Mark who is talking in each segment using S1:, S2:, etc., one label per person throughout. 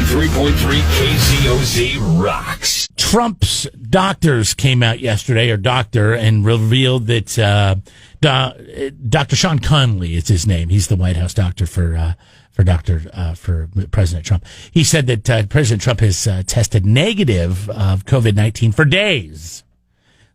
S1: 93.3 KZOZ rocks.
S2: Trump's doctors came out yesterday, and revealed that Dr. Sean Conley is his name. He's the White House doctor for President Trump. He said that President Trump has tested negative of COVID-19 for days.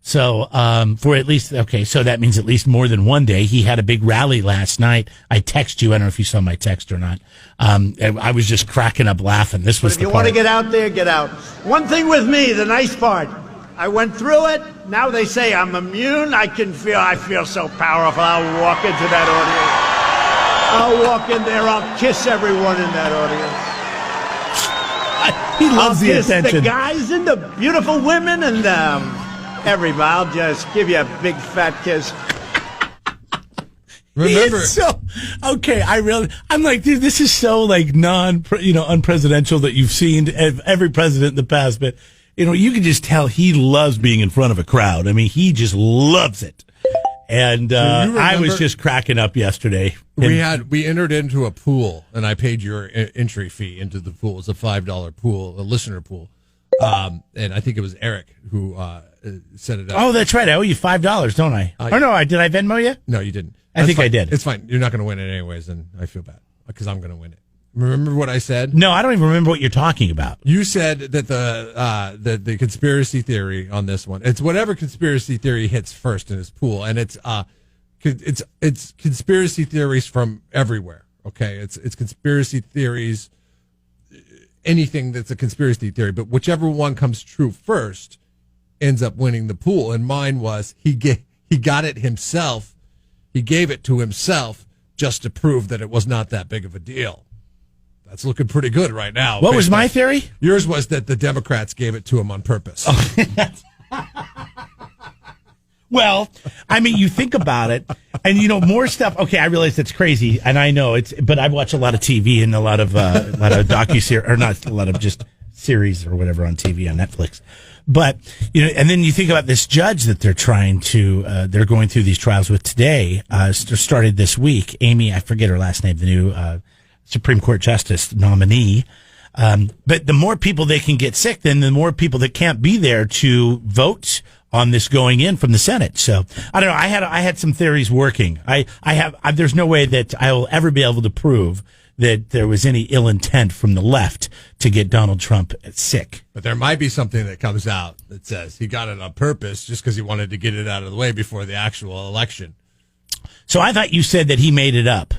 S2: So, so that means at least more than one day. He had a big rally last night. I text you. I don't know if you saw my text or not. I was just cracking up laughing. This was
S3: But if you want to get out there, get out. One thing with me, the nice part, I went through it. Now they say I'm immune. I feel so powerful. I'll walk into that audience. I'll walk in there. I'll kiss everyone in that audience.
S2: He loves the attention.
S3: I'll kiss the guys and the beautiful women and everybody. I'll just give you a big fat kiss.
S2: Remember, I'm like, dude, this is so like unpresidential that you've seen every president in the past, but you can just tell he loves being in front of a crowd. I mean, he just loves it. And I was just cracking up yesterday.
S4: We entered into a pool, and I paid your entry fee into the pool. It's a $5 pool, a listener pool. And I think it was Eric who set it up.
S2: Oh, that's right. I owe you $5, don't I? Did I Venmo you?
S4: No, you didn't.
S2: I think I did.
S4: It's fine. You're not going to win it anyways, and I feel bad because I'm going to win it. Remember what I said?
S2: No, I don't even remember what you're talking about.
S4: You said that the conspiracy theory on this one, it's whatever conspiracy theory hits first in his pool, and it's conspiracy theories from everywhere. Okay, it's conspiracy theories, anything that's a conspiracy theory, but whichever one comes true first ends up winning the pool. And mine was he got it himself. He gave it to himself just to prove that it was not that big of a deal. That's looking pretty good right now.
S2: What was my theory?
S4: Yours was that the Democrats gave it to him on purpose.
S2: Well, I mean, you think about it, and more stuff. Okay, I realize that's crazy, and I know but I watch a lot of TV and a lot of docuseries, or not a lot of just series or whatever on TV on Netflix. But and then you think about this judge that they're they're going through these trials with today. Started this week. Amy, I forget her last name, the new Supreme Court Justice nominee. But the more people they can get sick, then the more people that can't be there to vote on this going in from the Senate. So I don't know. I had some theories working. There's no way that I will ever be able to prove that there was any ill intent from the left to get Donald Trump sick.
S4: But there might be something that comes out that says he got it on purpose just because he wanted to get it out of the way before the actual election.
S2: So I thought you said that he made it up.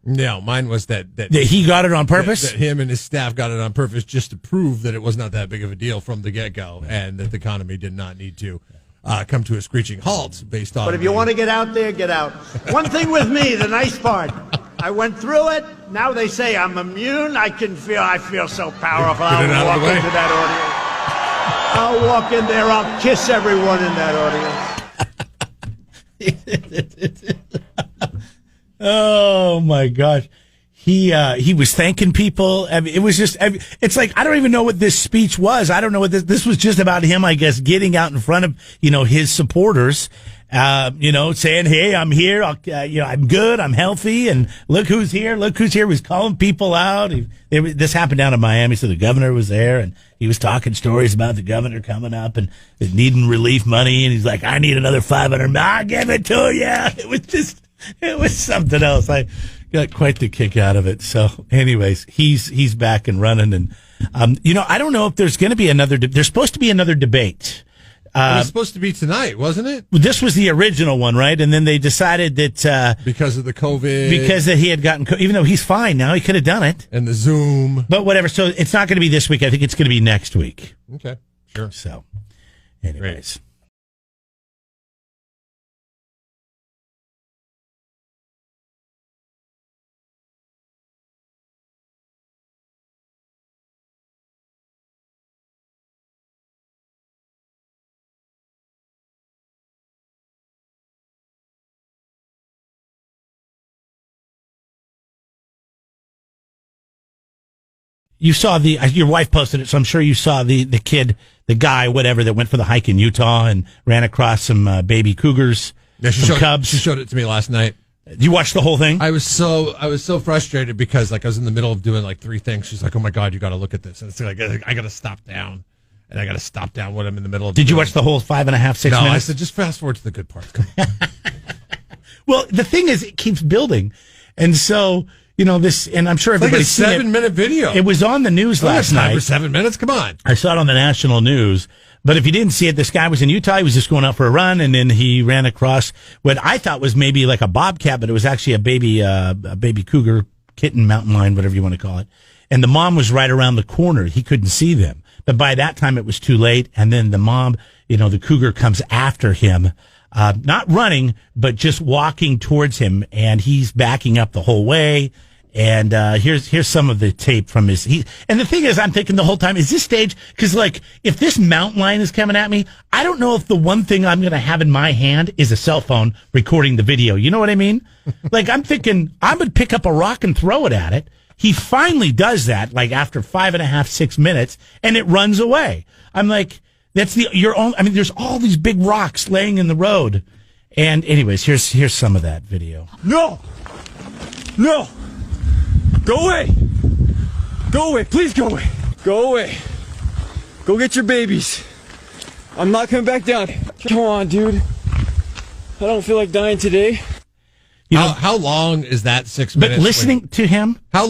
S4: No, mine was that
S2: he got it on purpose?
S4: That him and his staff got it on purpose just to prove that it was not that big of a deal from the get-go, and that the economy did not need to come to a screeching halt based on...
S3: But if you want to get out there, get out. One thing with me, the nice part, I went through it. Now they say I'm immune. I feel so powerful. I'll walk into that audience. I'll walk in there. I'll kiss everyone in that audience.
S2: Oh my gosh. He was thanking people. I mean, it was just, it's like, I don't even know what this speech was. I don't know what this was just about him, I guess, getting out in front of, his supporters, saying, hey, I'm here. I'm good. I'm healthy. And look who's here. Look who's here. He was calling people out. This happened down in Miami. So the governor was there and he was talking stories about the governor coming up and needing relief money. And he's like, I need another $500. I'll give it to you. It was something else. I got quite the kick out of it. So anyways, he's back and running. And, I don't know if there's going to be there's supposed to be another debate.
S4: It was supposed to be tonight, wasn't it?
S2: This was the original one, right? And then they decided that...
S4: because of the COVID.
S2: Because that he had gotten... Even though he's fine now, he could have done it.
S4: And the Zoom.
S2: But whatever. So it's not going to be this week. I think it's going to be next week.
S4: Okay, sure.
S2: So, anyways. Great. You saw your wife posted it, so I'm sure you saw the kid, the guy, whatever, that went for the hike in Utah and ran across some baby cougars, some cubs.
S4: She showed it to me last night.
S2: You watched the whole thing?
S4: I was so frustrated because like I was in the middle of doing like 3 things. She's like, "Oh my God, you got to look at this," and it's like I got to stop down, and I got to stop down when I'm in the middle of.
S2: Did you watch the whole 5.5, 6
S4: No,
S2: minutes?
S4: I said just fast forward to the good parts. Come on.
S2: Well, the thing is, it keeps building, and so this, and I'm sure
S4: It's like a
S2: everybody's seen it.
S4: 7-minute video.
S2: It was on the news last night.
S4: For 7 minutes, come on.
S2: I saw it on the national news. But if you didn't see it, this guy was in Utah. He was just going out for a run, and then he ran across what I thought was maybe like a bobcat, but it was actually a baby cougar, kitten, mountain lion, whatever you want to call it. And the mom was right around the corner. He couldn't see them. But by that time, it was too late. And then the mom, the cougar comes after him, not running, but just walking towards him. And he's backing up the whole way. And here's some of the tape from and the thing is, I'm thinking the whole time, is this staged? Because if this mountain lion is coming at me, I don't know if the one thing I'm going to have in my hand is a cell phone recording the video. You know what I mean? I'm thinking I would pick up a rock and throw it at it. He finally does that, after 5.5, 6 minutes, and it runs away. I'm like, that's your own. I mean, there's all these big rocks laying in the road. And anyways, here's some of that video.
S5: No. Go away! Go away! Please go away! Go away! Go get your babies! I'm not coming back down. Come on, dude. I don't feel like dying today.
S4: How long is that 6 minutes?
S2: But listening to him,
S4: how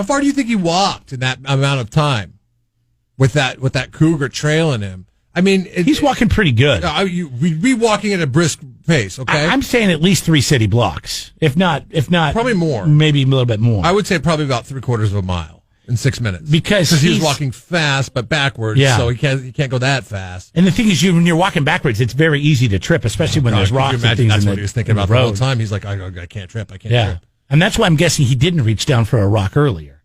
S4: far do you think he walked in that amount of time with that cougar trailing him? I mean,
S2: he's walking pretty good.
S4: We walking at a brisk pace, okay?
S2: I'm saying at least 3 city blocks, if not
S4: probably more,
S2: maybe a little bit more.
S4: I would say probably about 3/4 of a mile in 6 minutes
S2: because
S4: he was walking fast but backwards.
S2: Yeah.
S4: So he can't go that fast.
S2: And the thing is, when you're walking backwards, it's very easy to trip, especially when there's rocks and things.
S4: That's what he was thinking about the whole time. He's like, I can't trip. I can't trip.
S2: And that's why I'm guessing he didn't reach down for a rock earlier.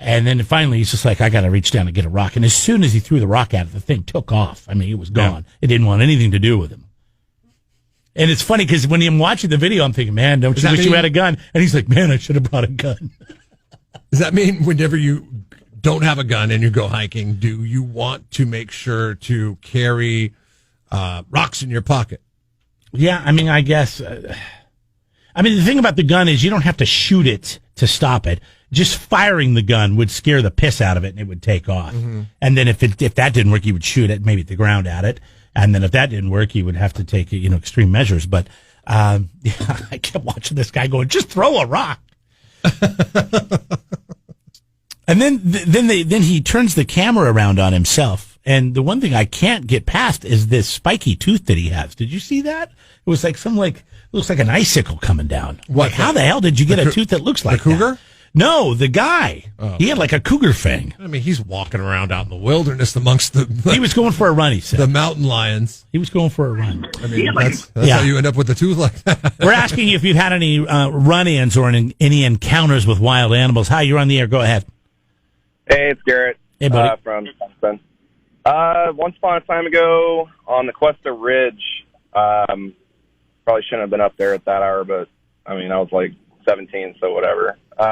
S2: And then finally, he's just like, I got to reach down and get a rock. And as soon as he threw the rock at it, the thing took off. I mean, it was gone. It didn't want anything to do with him. And it's funny because when I'm watching the video, I'm thinking, man, don't you wish you had a gun? And he's like, man, I should have brought a gun.
S4: Does that mean whenever you don't have a gun and you go hiking, do you want to make sure to carry rocks in your pocket?
S2: Yeah, I mean, I guess. The thing about the gun is you don't have to shoot it to stop it. Just firing the gun would scare the piss out of it, and it would take off. Mm-hmm. And then if that didn't work, you would shoot it, maybe at the ground at it. And then if that didn't work, you would have to take extreme measures. But I kept watching this guy going, just throw a rock. And then he turns the camera around on himself. And the one thing I can't get past is this spiky tooth that he has. Did you see that? It was looks like an icicle coming down.
S4: What?
S2: How the hell did you get a tooth that looks like
S4: the cougar?
S2: That? No, the guy. Oh. He had like a cougar fang.
S4: I mean, he's walking around out in the wilderness amongst
S2: he was going for a run, he said.
S4: The mountain lions.
S2: He was going for a run.
S4: I mean, that's how you end up with a tooth like that.
S2: We're asking you if you've had any run-ins or any encounters with wild animals. Hi, you're on the air. Go ahead.
S6: Hey, it's Garrett.
S2: Hey, buddy.
S6: From Wisconsin. Once upon a time ago on the Cuesta Ridge, probably shouldn't have been up there at that hour, but, I mean, I was like 17, so whatever. Me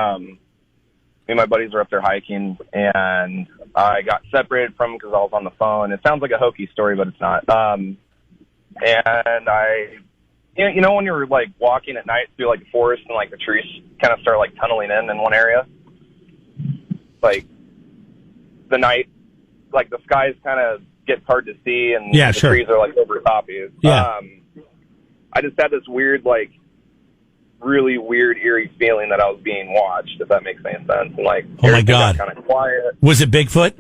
S6: and my buddies were up there hiking, and I got separated from them because I was on the phone. It sounds like a hokey story, but it's not. And when you're like walking at night through like the forest and like the trees kind of start like tunneling in one area, like the night, like the skies kind of gets hard to see, and the trees are like over top of you.
S2: Yeah.
S6: I just had this weird, like, really weird, eerie feeling that I was being watched, if that makes any sense. And like,
S2: oh my God,
S6: kind of quiet.
S2: Was it Bigfoot?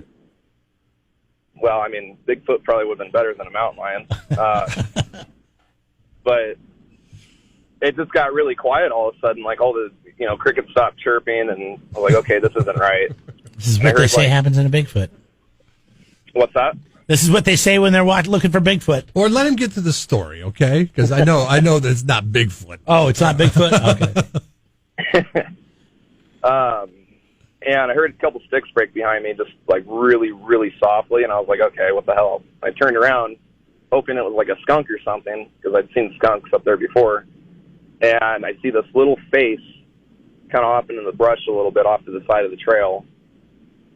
S6: Well, I mean, Bigfoot probably would have been better than a mountain lion. But it just got really quiet all of a sudden. Like all the crickets stopped chirping, and I was like, okay, this isn't right.
S2: This is what they say happens in a Bigfoot.
S6: What's that?
S2: This is what they say when they're looking for Bigfoot.
S4: Or let him get to the story, okay? Because I know that it's not Bigfoot.
S2: Oh, it's not Bigfoot? Okay.
S6: And I heard a couple sticks break behind me, just like really, really softly, and I was like, okay, what the hell? I turned around, hoping it was like a skunk or something, because I'd seen skunks up there before. And I see this little face kind of hopping in the brush a little bit off to the side of the trail.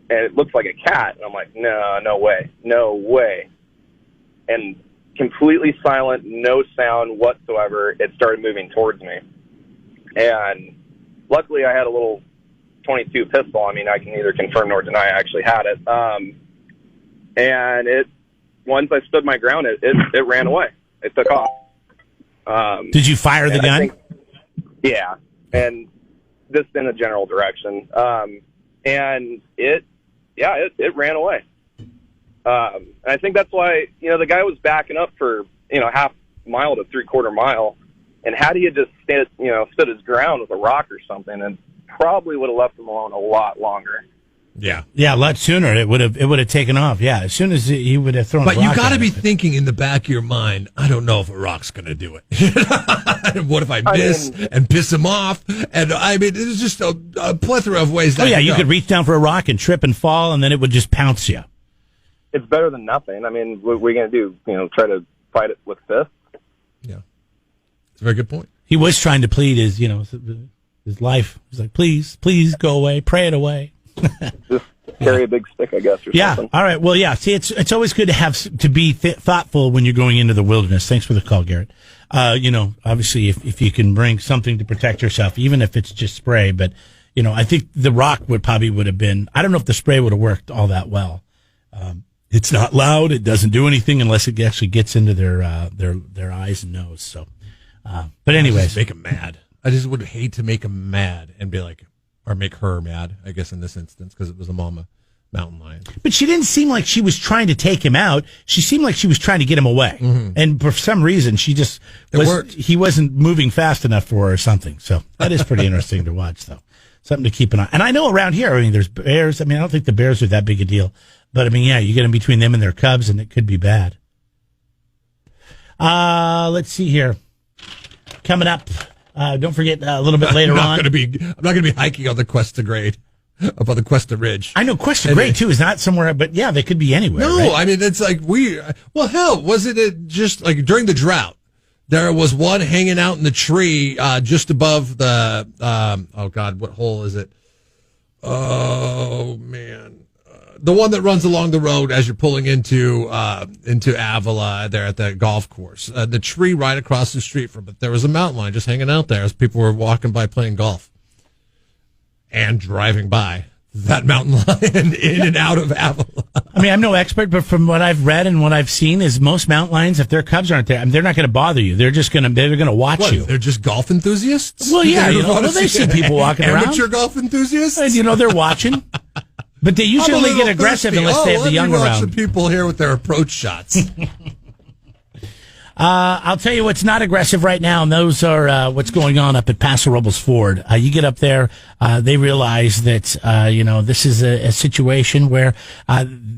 S6: And it looks like a cat. And I'm like, no way. And completely silent, no sound whatsoever, it started moving towards me. And luckily I had a little 22 pistol. I mean, I can neither confirm nor deny I actually had it. And once I stood my ground, it ran away. It took off.
S2: Did you fire the gun?
S6: Yeah, and just in a general direction. And it ran away. And I think that's why, the guy was backing up for, half mile to 3/4 mile. And had he had just stood his ground with a rock or something, and probably would have left him alone a lot longer.
S4: Yeah,
S2: a lot sooner. It would have taken off. Yeah, as soon as he would have thrown.
S4: But
S2: a rock
S4: you got to be
S2: it.
S4: thinking in the back of your mind, I don't know if a rock's going to do it. What if I miss and piss him off? And I mean, there's just a plethora of ways.
S2: You could reach down for a rock and trip and fall, and then it would just pounce you.
S6: It's better than nothing. I mean, what are we going to do? Try to fight it with fists?
S4: Yeah, it's a very good point.
S2: He was trying to plead his life. He's like, please go away, pray it away.
S6: Just carry a big stick, I guess, or something.
S2: All right. Well, yeah. See, it's always good to be thoughtful when you're going into the wilderness. Thanks for the call, Garrett. Obviously, if you can bring something to protect yourself, even if it's just spray, but I think the rock would have been. I don't know if the spray would have worked all that well. It's not loud. It doesn't do anything unless it actually gets into their eyes and nose. So, but anyways,
S4: make them mad. I just would hate to make them mad and be like, or make her mad, I guess, in this instance, because it was a mama mountain lion.
S2: But she didn't seem like she was trying to take him out. She seemed like she was trying to get him away. Mm-hmm. And for some reason, he wasn't moving fast enough for her or something. So that is pretty interesting to watch, though. Something to keep an eye. And I know around here, there's bears. I don't think the bears are that big a deal. But, you get in between them and their cubs, and it could be bad. Let's see here. Coming up, don't forget a little bit later on.
S4: I'm not going to be hiking on the Cuesta Grade, up on the Cuesta Ridge.
S2: I know Cuesta Grade, too, is not somewhere, but, yeah, they could be anywhere.
S4: No,
S2: right?
S4: It's like wasn't it just like during the drought? There was one hanging out in the tree just above the, what hole is it? Oh, man. The one that runs along the road as you're pulling into Avila there at the golf course. The tree right across the street from it. There was a mountain lion just hanging out there as people were walking by playing golf and driving by that mountain lion in and out of Avila.
S2: I'm no expert, but from what I've read and what I've seen is most mountain lions, if their cubs aren't there, they're not going to bother you. They're just going to watch you.
S4: They're just golf enthusiasts?
S2: Well, yeah, they see people walking around.
S4: Amateur golf enthusiasts?
S2: And, they're watching. But they usually only get aggressive unless they have the young around.
S4: Some people here with their approach shots.
S2: I'll tell you what's not aggressive right now, and those are what's going on up at Paso Robles Ford. You get up there, they realize that this is a situation where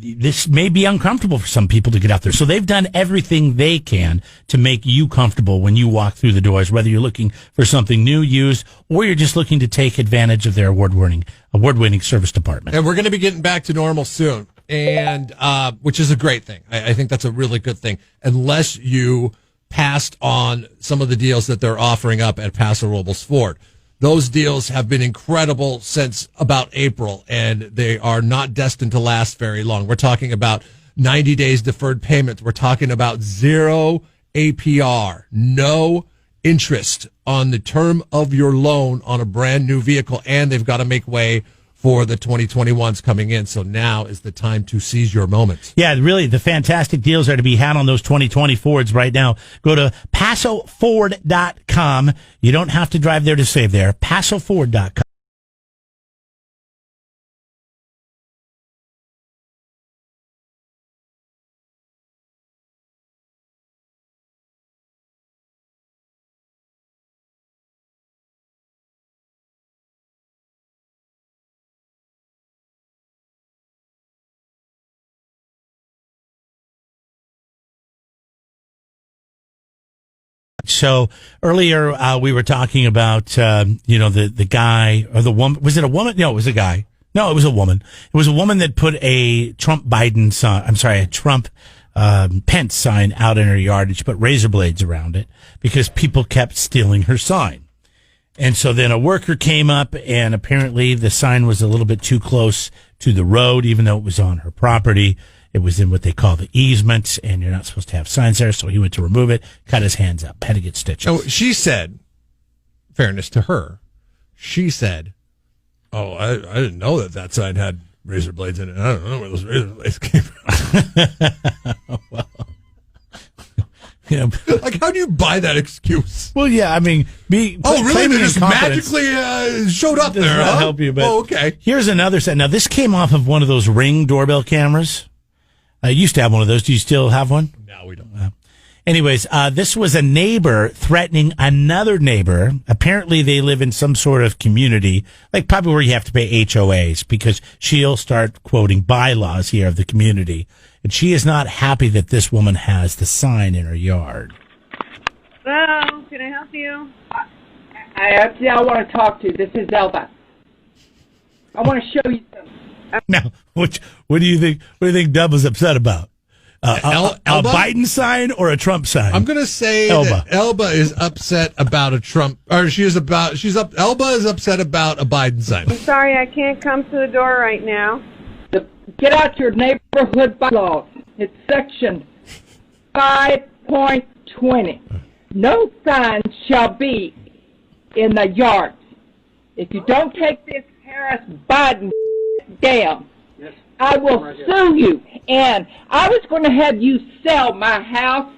S2: this may be uncomfortable for some people to get out there. So they've done everything they can to make you comfortable when you walk through the doors, whether you're looking for something new, used, or you're just looking to take advantage of their award-winning service department.
S4: And we're going to be getting back to normal soon, and which is a great thing. I think that's a really good thing, unless you passed on some of the deals that they're offering up at Paso Robles Ford. Those deals have been incredible since about April, and they are not destined to last very long. We're talking about 90 days deferred payments. We're talking about 0 APR, no interest on the term of your loan on a brand new vehicle, and they've got to make way for the 2021s coming in. So now is the time to seize your moment.
S2: Yeah, really, the fantastic deals are to be had on those 2020 Fords right now. Go to PasoFord.com. You don't have to drive there to save there. PasoFord.com. So earlier we were talking about the guy or the woman. Was it a woman? No, it was a guy. No, it was a woman. It was a woman that put a Trump Pence sign out in her yard, and she put razor blades around it because people kept stealing her sign. And so then a worker came up, and apparently the sign was a little bit too close to the road, even though it was on her property. It was in what they call the easement, and you're not supposed to have signs there. So he went to remove it, cut his hands up, had to get stitches.
S4: So she said fairness to her, she said, "Oh, I didn't know that side had razor blades in it. I don't know where those razor blades came from."
S2: Well, you know,
S4: like, how do you buy that excuse?
S2: well, yeah, I mean,
S4: Really? They just magically showed up
S2: does
S4: there.
S2: not
S4: Huh?
S2: help you. But
S4: okay.
S2: Here's another set. Now, this came off of one of those Ring doorbell cameras. I used to have one of those. Do you still have one?
S4: No, we don't.
S2: Anyways, this was a neighbor threatening another neighbor. Apparently, they live in some sort of community, like probably where you have to pay HOAs, because she'll start quoting bylaws here of the community. And she is not happy that this woman has the sign in her yard.
S7: Hello, can I help you?
S8: I want to talk to you. This is Elba. I want to show you something.
S2: Now, what do you think? What do you think Dub was upset about? A Biden sign or a Trump sign?
S4: I'm going to say
S2: Elba.
S4: that Elba is upset about a Trump, or Elba is upset about a Biden sign.
S7: I'm sorry, I can't come to the door right now.
S8: Get out your neighborhood bylaws. It's section 5.20. No signs shall be in the yards. If you don't take this Harris Biden down, I will sue you. And I was going to have you sell my house,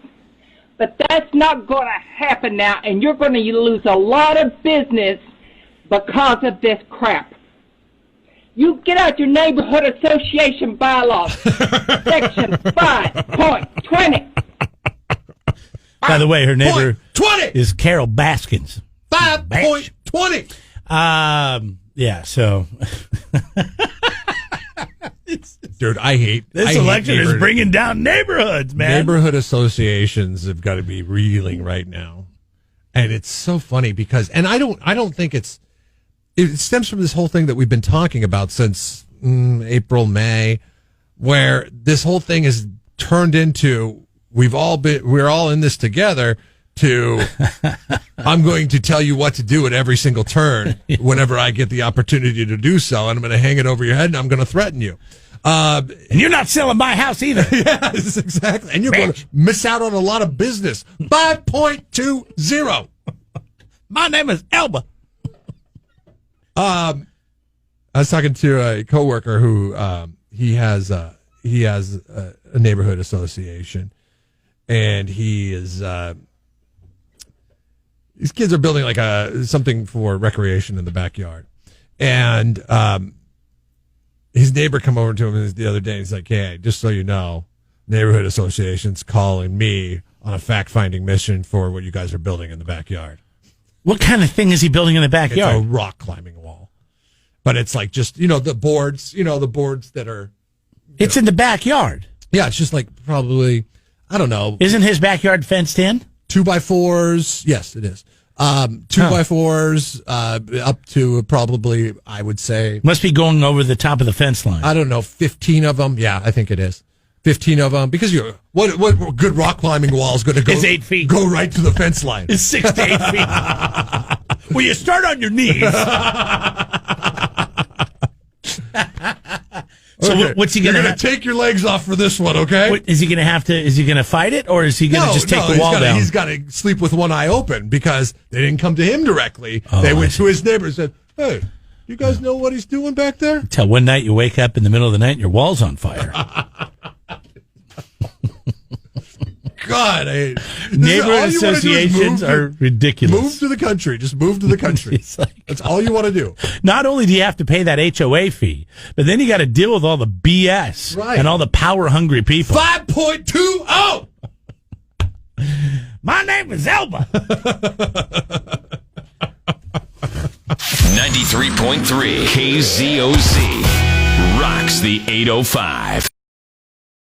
S8: but that's not going to happen now, and you're going to lose a lot of business because of this crap. You get out your neighborhood association bylaws, section 5.20.
S2: By the way, her neighbor
S4: 20
S2: is Carol Baskins.
S4: 5.20.
S2: Yeah, so
S4: Dude, I hate
S2: this election is bringing down neighborhoods, man.
S4: Neighborhood associations have got to be reeling right now, and it's so funny because, and I don't think it stems from this whole thing that we've been talking about since April, May, where this whole thing is turned into we're all in this together. To I'm going to tell you what to do at every single turn whenever I get the opportunity to do so, and I'm going to hang it over your head and I'm going to threaten you.
S2: And you're not selling my house either.
S4: Yes, exactly. And you're going to miss out on a lot of business. 5.20.
S2: My name is Elba.
S4: I was talking to a coworker who he has a neighborhood association, and he is. These kids are building like something for recreation in the backyard, and his neighbor come over to him the other day. And he's like, "Hey, just so you know, neighborhood association's calling me on a fact-finding mission for what you guys are building in the backyard."
S2: What kind of thing is he building in the backyard?
S4: It's a rock climbing wall, but it's like just the boards, the boards that are.
S2: It's in the backyard.
S4: Yeah, it's just like probably I don't know.
S2: Isn't his backyard fenced in?
S4: 2x4s, yes, it is. 2x4s, up to probably, I would say.
S2: Must be going over the top of the fence line.
S4: I don't know, 15 of them. Yeah, I think it is. 15 of them. Because what good rock climbing wall is going to go?
S2: It's 8 feet.
S4: Go right to the fence line.
S2: It's 6 to 8 feet. Well, you start on your knees. So
S4: okay.
S2: What's he going to
S4: take your legs off for this one, okay?
S2: Is he going to have to? Is he going to fight it, or is he going to just take the wall down?
S4: He's got to sleep with one eye open because they didn't come to him directly. They went to his neighbor and said, "Hey, you guys know what he's doing back there?"
S2: Until one night you wake up in the middle of the night and your wall's on fire.
S4: God,
S2: neighborhood associations are ridiculous.
S4: Move to the country. Just move to the country. That's all you want to do.
S2: Not only do you have to pay that HOA fee, but then you got to deal with all the BS and all the power-hungry people.
S4: 5.20.
S2: My name is Elba.
S1: 93.3 KZOZ rocks the 805.